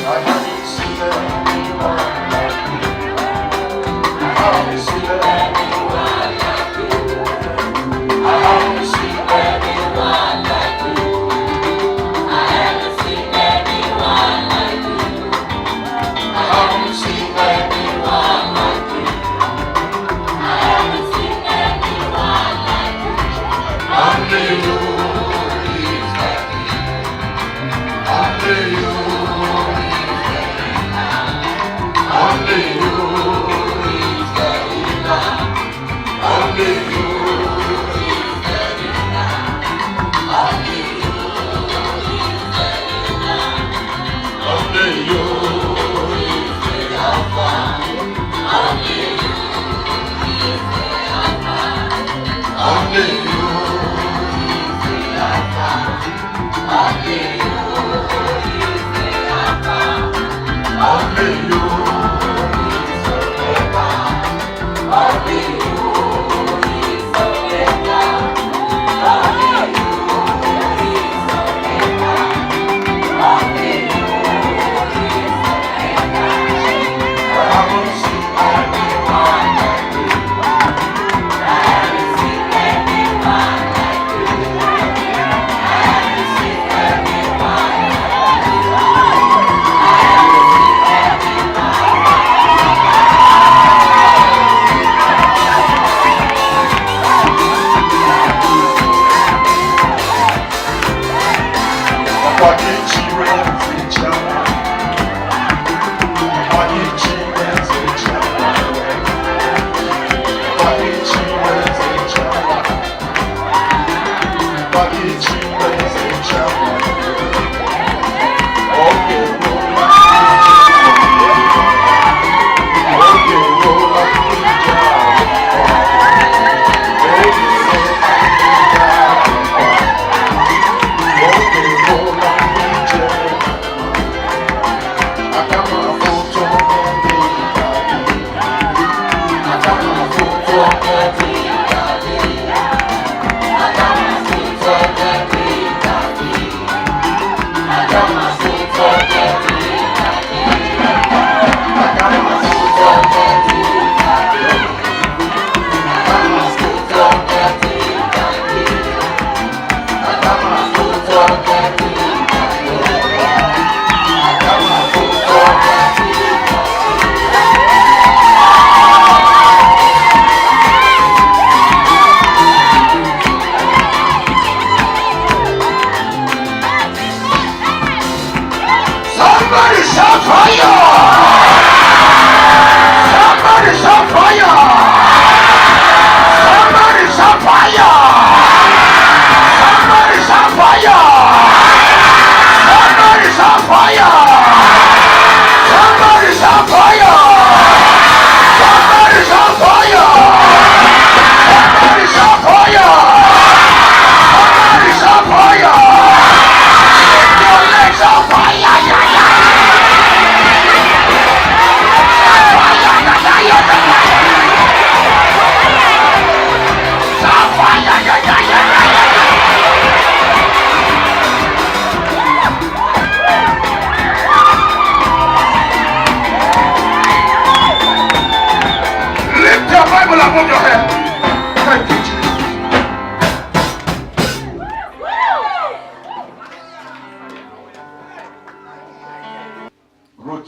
I haven't seen anyone like you. I haven't seen anyone like you. I haven't seen anyone like you. I haven't seen anyone like you. I haven't seen anyone like you. I haven't seen anyone like you. Only you is the King. Only you. Only you is the healer. Only you is the healer. Only you is the healer. Only you is the Alpha. Only you is the Alpha. Only you is the Alpha. Only you is the Alpha. Only you.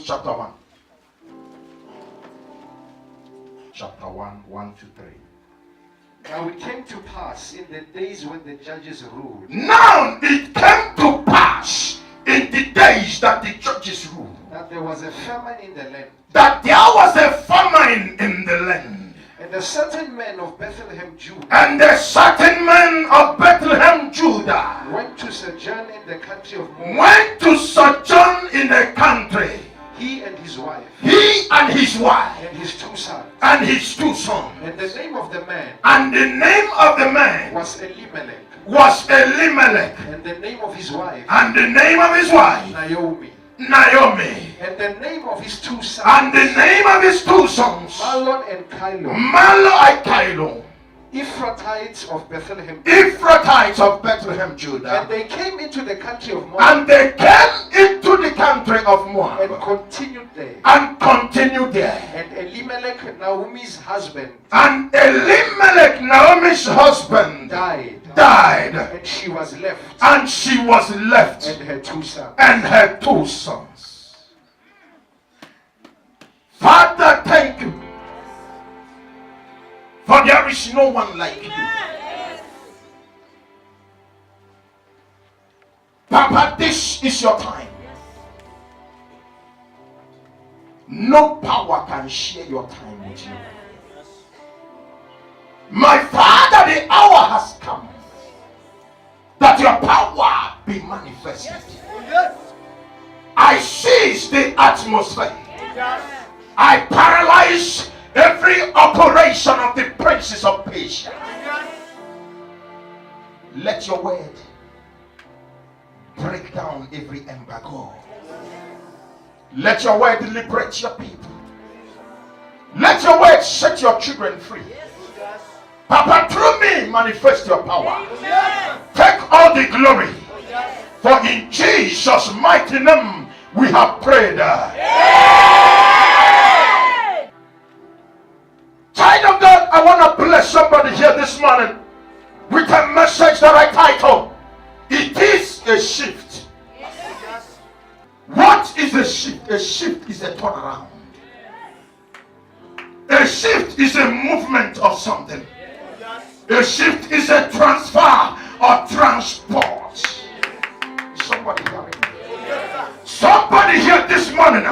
Chapter 1. Chapter 1, 1 to 3. Now it came to pass in the days when the judges ruled. Now it came to pass in the days that the judges ruled. That there was a famine in the land. That there was a famine in the land. And a certain man of Bethlehem, Judah. And a certain man of Bethlehem, Judah. Went to sojourn in the country of Moab. Went to sojourn in the country. He and his wife. He and his wife. And his two sons. And his two sons. And the name of the man. And the name of the man was Elimelech. Was Elimelech. And the name of his wife. And the name of his wife. Naomi. Naomi. And the name of his two sons. And the name of his two sons. Mahlon and Chilion. Mahlon and Chilion. Ephrathites of Bethlehem. Ephrathites of Bethlehem, Judah. And they came into the country of Moab. And they came into the country country of and Moab continued there. and continued there. And Elimelech, Naomi's husband, And Elimelech, Naomi's husband, died, and she was left, and she was left, and her 2 sons. and her 2 sons. Father, thank you, for there is no one like you. Papa, this is your time. No power can share your time with you. My Father, the hour has come that your power be manifested. I seize the atmosphere. I paralyze every operation of the princes of Persia. Let your word break down every embargo. Let your word liberate your people. Let your word set your children free. Papa, through me, manifest your power. Take all the glory. For in Jesus' mighty name we have prayed. Child of God, I want to bless somebody here this morning with a message that I title, It is a Shift. What is a shift? A shift is a turnaround. A shift is a movement of something. A shift is a transfer or transport. Somebody hear me? Somebody here this morning,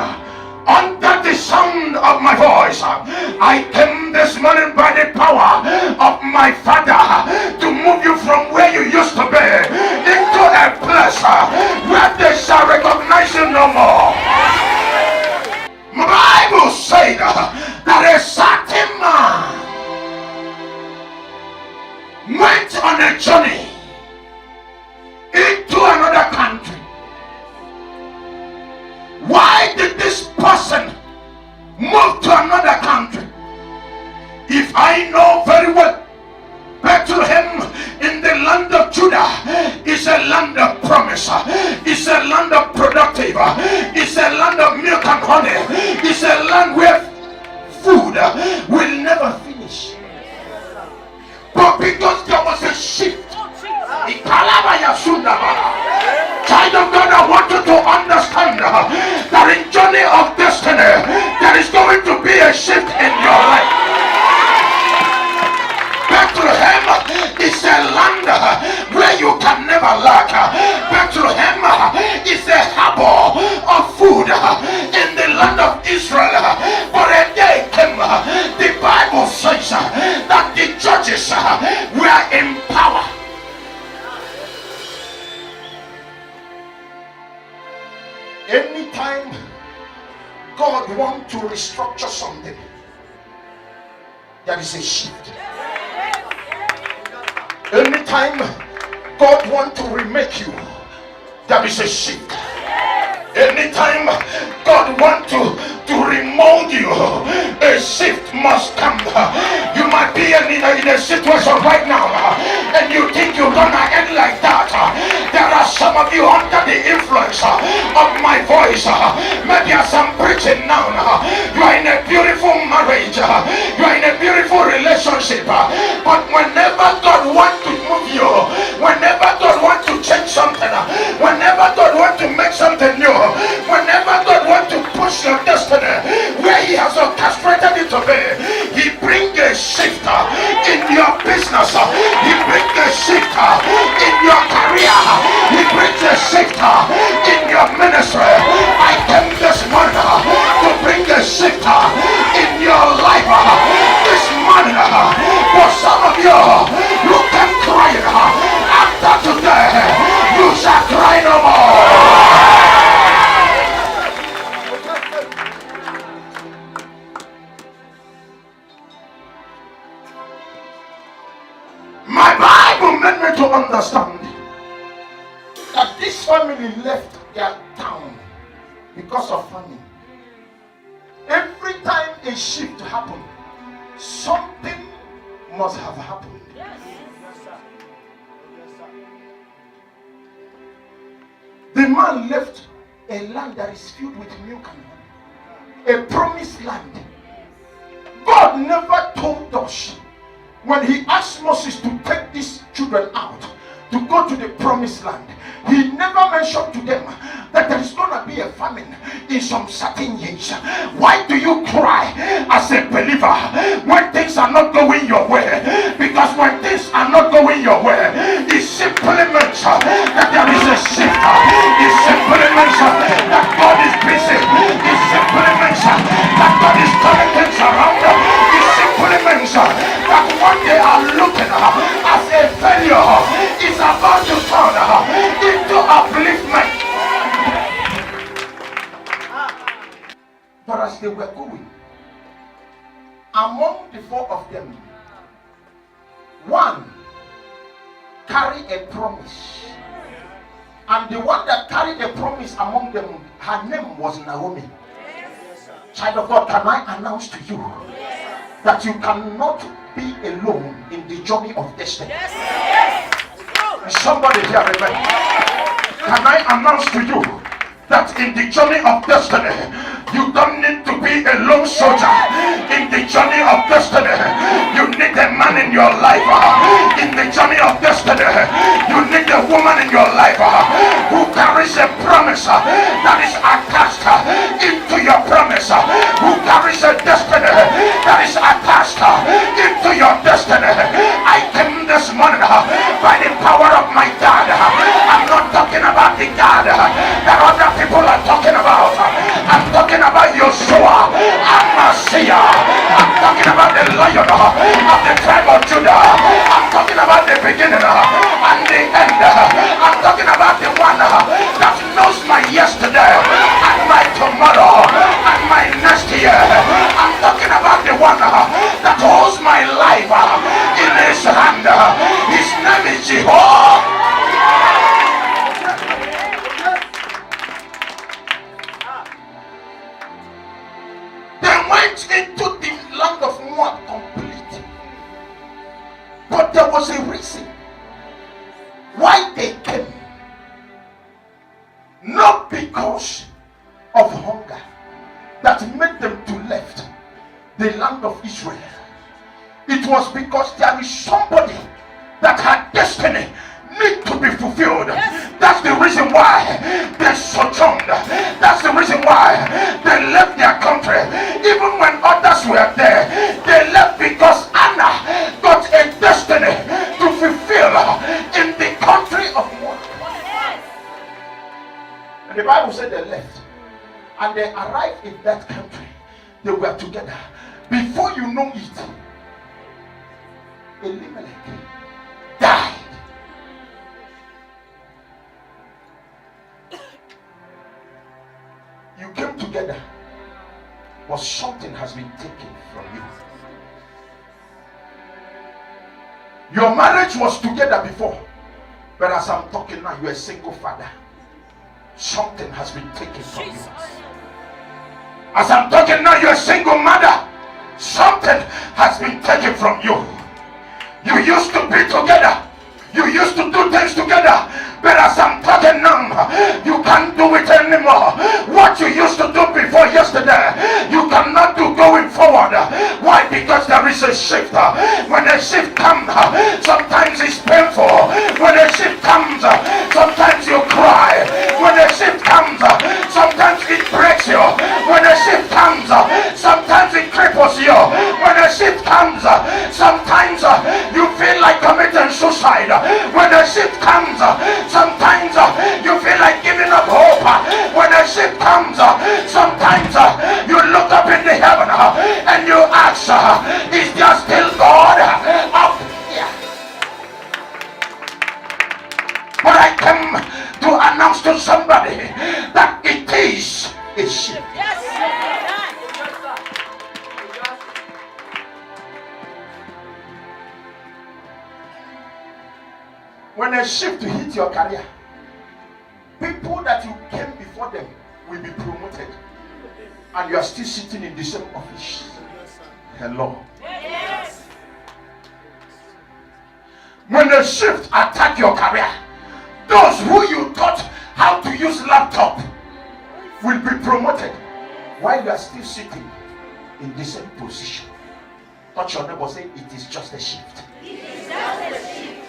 under the sound of my voice, I came this morning by the power of my Father to move you from where you used to be into a place where they shall recognize you no more. My Bible said that a certain man went on a journey into another country. Why did this person move to another country? If I know very well, Bethlehem in the land of Judah is a land of promise. It's a land of productive. It's a land of milk and honey. It's a land where food will never finish. But because there was a shift, child of God, I want you to understand that in journey of destiny, there is going to be a shift in your life. Bethlehem is a land where you can never lack. Bethlehem is a harbor of food in the land of Israel. But a day came, the Bible says that the judges were in power. Anytime God wants to restructure something, there is a shift. Anytime God wants to remake you, there is a shift. Anytime God wants to remold you, a shift must come. You might be in a situation right now and you think you're gonna end like that. There are some of you under the influence of my voice. Maybe as I'm preaching now, you are in a beautiful marriage, you are in a beautiful relationship, but whenever God wants to move you, whenever God wants to change something, whenever God wants to make something new, whenever God wants to push your destiny where He has orchestrated it to be, He brings a shift in your business, He brings a shift in your career, He brings a shift in your ministry. I came this morning to bring a shift in your life this morning. For some of you, you can cry after today, you shall cry no more. My Bible made me to understand that this family left their town because of famine. Every time a shift happened, something must have happened. Yes. The man left a land that is filled with milk and honey, a promised land. God never told us when he asked Moses to take these children out to go to the promised land. He never mentioned to them that there is going to be a famine in some certain years. Why do you cry as a believer when things are not going your way? Because when things are not going your way, it simply means that there is a shift. It simply means that God is busy. It simply means that God is turning things around. It simply means that what they are looking as a failure is about to turn into upliftment. But as they were going, among the four of them, one carried a promise. And the one that carried a promise among them, her name was Naomi. Child of God, can I announce to you that you cannot be alone in the journey of destiny? Somebody here, remember. Can I announce to you that in the journey of destiny, you don't need to be a lone soldier. In the journey of destiny, you need a man in your life. In the journey of destiny, you need a woman in your life who carries a promise that is attached into your promise, who carries a destiny that is attached into your destiny. I came this morning by the power of my God. I'm not talking about the God that other people are talking about. I'm talking about Yeshua, Amasiah. I'm talking about the Lion of the tribe of Judah. I'm talking about the beginning and the end. I'm talking about the one that knows my yesterday and my tomorrow and my next year. I'm talking about the one that holds my life in his hand. His name is Jehovah. Into the land of Moab completely. But there was a reason why they came. Not because of hunger that made them to left the land of Israel. It was because there is somebody that had destiny need to be fulfilled. That's the reason why they sojourned. That's the reason why they left their country. Even when others were there, they left because Anna got a destiny to fulfill in the country of Moab. And the Bible said they left and they arrived in that country. They were together. Before you know it, Elimelech died. You came together, but something has been taken from you. Your marriage was together before, but as I'm talking now, you're a single father. Something has been taken from you. As I'm talking now, you're a single mother. Something has been taken from you. You used to be together. You used to do things together. But as I'm talking now, you can't do it anymore. What you used to do before yesterday, you cannot do going forward. Why? Because there is a shift. When a shift comes, sometimes it's painful. When a shift comes, sometimes you cry. When a shift comes, sometimes it breaks you. When a shift comes, sometimes it cripples you. When a shift comes, sometimes you feel like committing suicide. When a shift comes, sometimes you feel like giving up hope. When a shift comes, sometimes you look up in the heaven and you ask, is there still God up here? But I come to announce to somebody that it is a shift. When a shift hit your career, people that you came before them will be promoted, and you are still sitting in the same office. Hello. Yes. When a shift attack your career, those who you taught how to use laptop will be promoted while you are still sitting in the same position. Touch your neighbor, say, it is just a shift. It is just a shift.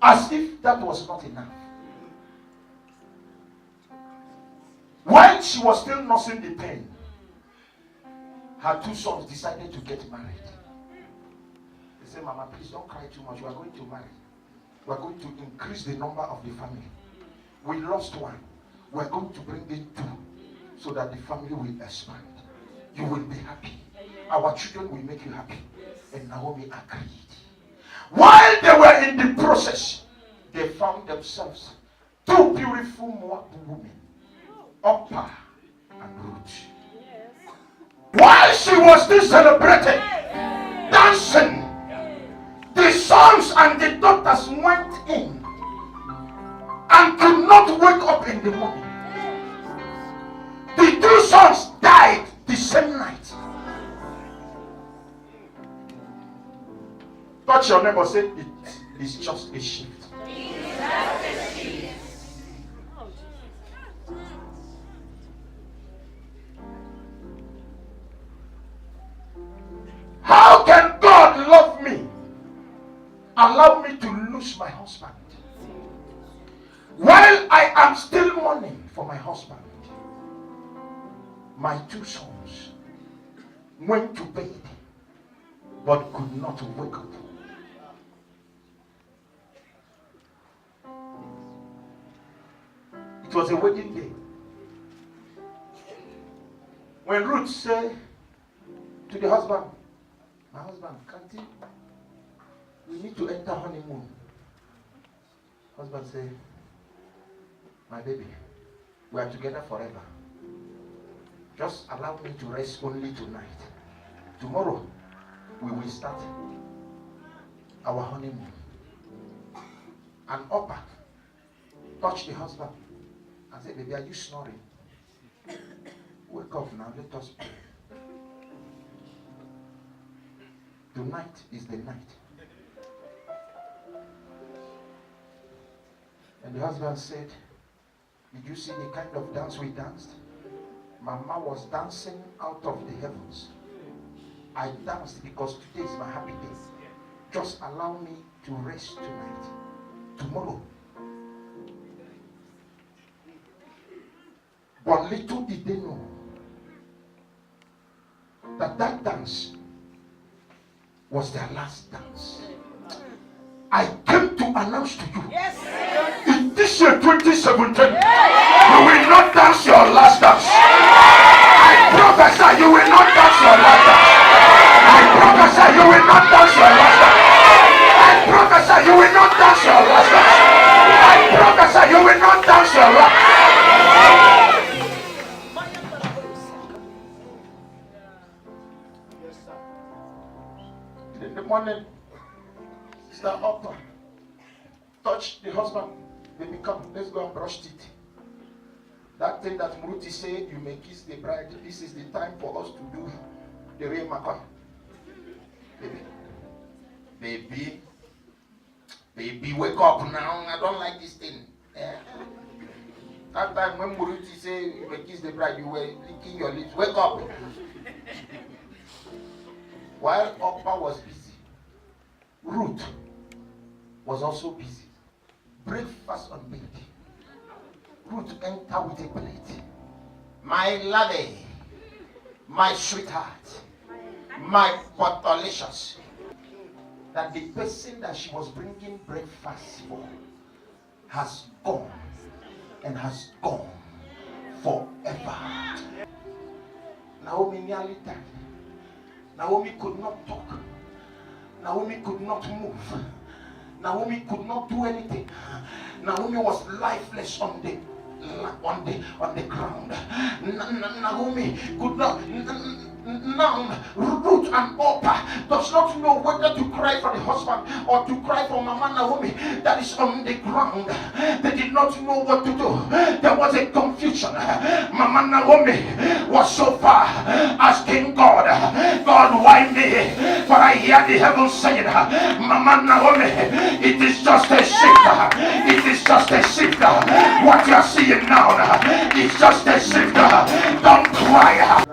As if that was not enough. While she was still nursing the pain, her two sons decided to get married. They said, Mama, please don't cry too much. We are going to marry. We are going to increase the number of the family. We lost one. We are going to bring in two so that the family will expand. You will be happy. Our children will make you happy. And Naomi agreed. While they were in the process, they found themselves two beautiful Moab women, Orpah and Ruth. While she was still celebrating, dancing, the sons and the daughters went in and could not wake up in the morning. The two sons died the same night. Touch your neighbor, say, it is just a shift. How can God love me? Allow me to lose my husband while I am still mourning for my husband. My two sons went to bed but could not wake up. It was a wedding day. When Ruth said to the husband, my husband, can't you? We need to enter honeymoon. Husband said, my baby, we are together forever. Just allow me to rest only tonight. Tomorrow, we will start our honeymoon. And Orpah touched the husband and said, baby, are you snoring? Wake up now, let us pray. Tonight is the night. And the husband said, did you see the kind of dance we danced? Mama was dancing out of the heavens. I danced because today is my happy day. Just allow me to rest tonight. Tomorrow. But little did they know that that dance was their last dance. I came to announce to you, in this year 2017, you will not dance your last dance. I prophesy you will not dance your last dance. I prophesy you will not dance your last dance. I prophesy you will not dance your last dance. I prophesy you will not dance your last dance. In the morning, Sister Orpah touched the husband. Baby, come, let's go and brush teeth. That thing that Muruti said, you may kiss the bride. This is the time for us to do the real maca. Baby, wake up now. I don't like this thing. Yeah. That time when Muruti said, you may kiss the bride, you were licking your lips. Wake up. While Orpah was busy, Ruth was also busy. Breakfast on bed. Ruth entered with a plate. My lovey, my sweetheart, my potolicious. That the person that she was bringing breakfast for has gone and has gone forever. Naomi nearly died. Naomi could not talk. Naomi could not move. Naomi could not do anything. Naomi was lifeless on the ground. Naomi could not. Now, Ruth and Orpah does not know whether to cry for the husband or to cry for Mama Naomi that is on the ground. They did not know what to do. There was a confusion. Mama Naomi was so far asking God, God, why me? For I hear the heavens saying, Mama Naomi, it is just a shift. It is just a shift. What you are seeing now is just a shift. Don't cry.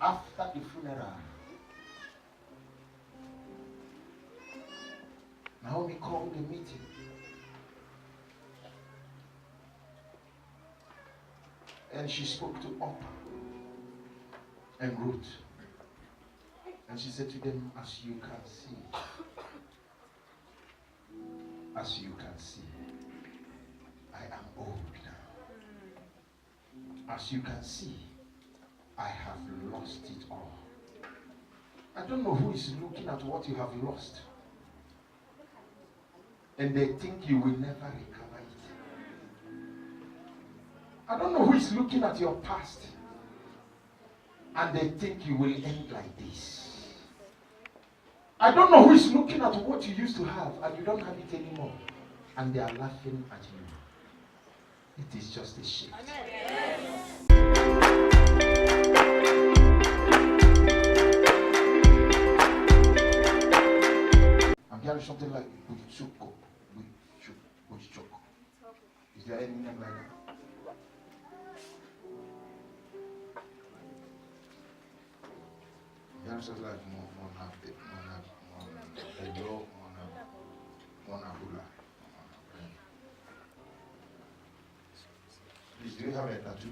After the funeral, Naomi called a meeting. And she spoke to Orpah and Ruth. And she said to them, as you can see, I am old now. As you can see, I have lost it all. I don't know who is looking at what you have lost. And they think you will never recover it. I don't know who is looking at your past. And they think you will end like this. I don't know who is looking at what you used to have and you don't have it anymore. And they are laughing at you. It is just a shift. I'm hearing something like Buchuko. Is there any name like that? I'm hearing something like Monahula. Please, do you have a tattoo?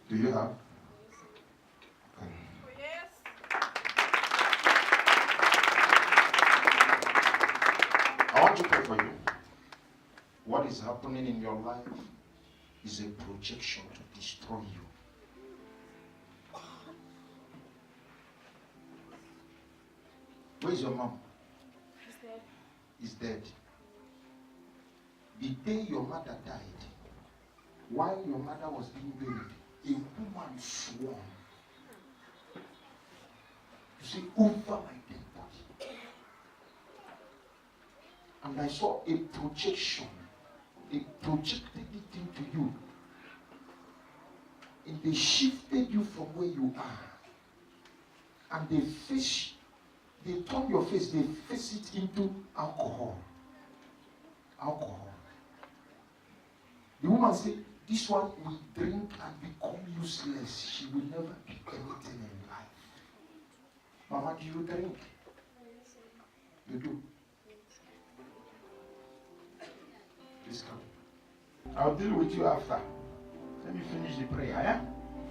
Do you have? Okay. Yes. I want to pray for you. What is happening in your life is a projection to destroy you. Where is your mom? He's dead. Is dead. The day your mother died, while your mother was being buried, a woman swore to say, over my dead body. And I saw a projection. They projected it into you. And they shifted you from where you are. And they turn your face, they face it into alcohol. Alcohol. The woman said, this one will drink and become useless. She will never be anything in life. Mama, do you drink? You do? Please come. I'll deal with you after. Let me finish the prayer,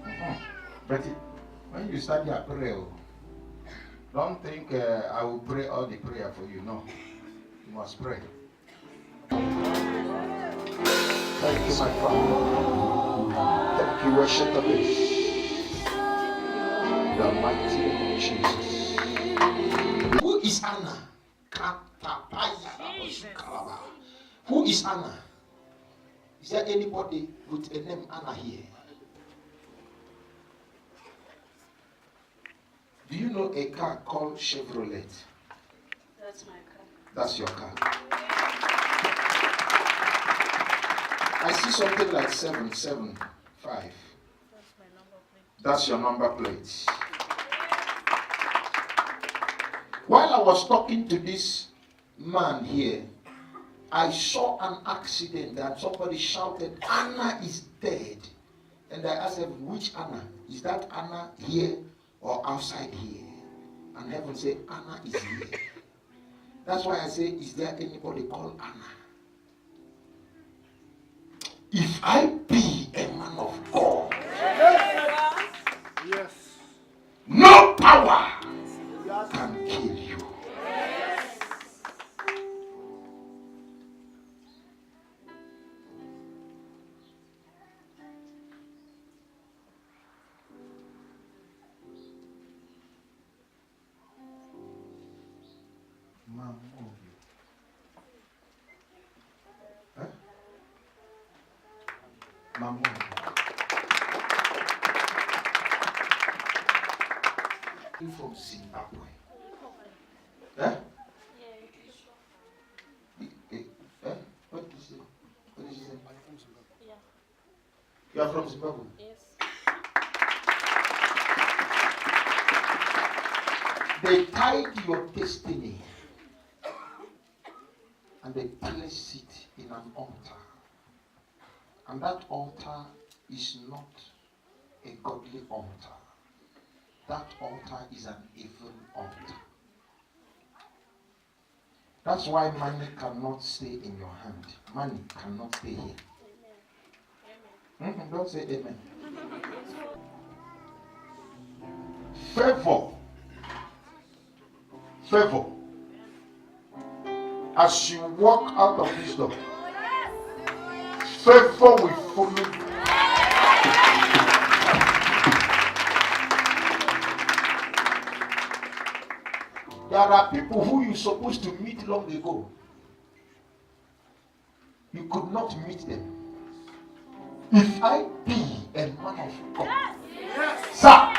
yeah? But when you start your prayer, don't think I will pray all the prayer for you. No. You must pray. Thank you, my Father. Thank you, worship the base. The mighty name of Jesus. Who is Anna? Who is Anna? Is there anybody with a name Anna here? Do you know a car called Chevrolet? That's my car. That's your car. I see something like 775. That's my number plate. That's your number plate. While I was talking to this man here, I saw an accident that somebody shouted, Anna is dead. And I asked him, which Anna? Is that Anna here or outside here? And heaven said, Anna is here. That's why I say, is there anybody called Anna? If I be a man of God, Yes. no power can kill you. Mama. You from Zimbabwe? Eh? What did you say? What did you say? Yeah. You are from Zimbabwe? Yes. They tied your destiny and they placed it in an altar. And that altar is not a godly altar. That altar is an evil altar. That's why money cannot stay in your hand. Money cannot stay here. Amen. Don't say amen. Favor. Favor. As you walk out of this door, favor will follow you. There are people who you're supposed to meet long ago. You could not meet them. If I be a man of God, sir,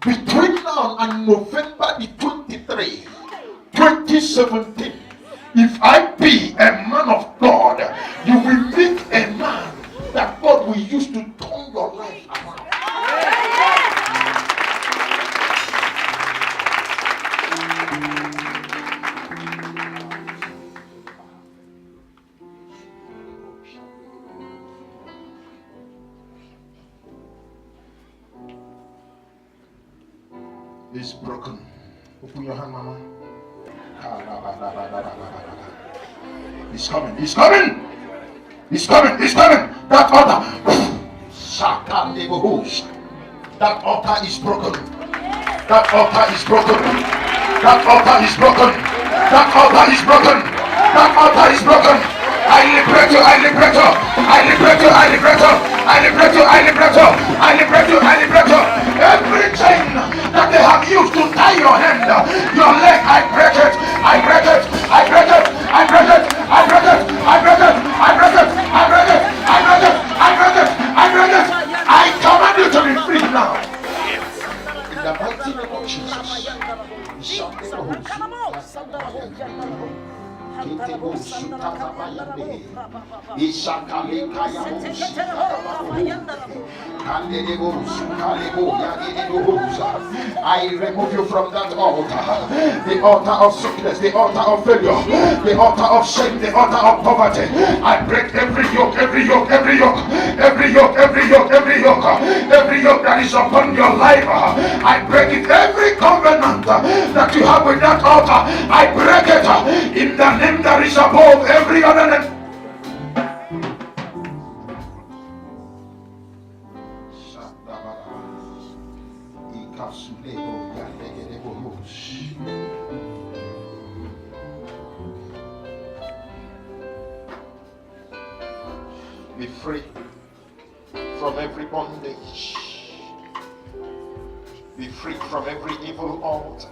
between now and November the 23, 2017, if I be a man of God, you will meet a man that God will use to turn your life around. It's broken. Open your hand, Mama. He's coming. He's coming. He's coming. He's coming. That altar. That altar is broken. That altar is broken. That altar is broken. That altar is broken. That altar is broken. I liberate you. I liberate you. I liberate you. I liberate you. I liberate you. I liberate you. I liberate you. I liberate you. Every chain that they have used to tie your hand, your leg, I break it. I break it. I break it. I break it. I break it. I break it. I break it. I break it. I break it. I break it. I break it. I command you to be free now. In the mighty name of Jesus. I remove you from that altar, the altar of sickness, the altar of failure, the altar of shame, the altar of poverty. I break every yoke, every yoke, every yoke, every yoke, every yoke, every yoke, every yoke that is upon your life. I break it. Every covenant that you have with that altar, I break it in the name that is above every other name. Be free from every bondage. Be free from every evil altar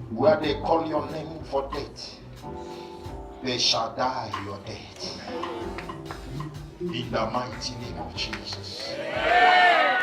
where they call your name for death. They shall die your death. In the mighty name of Jesus.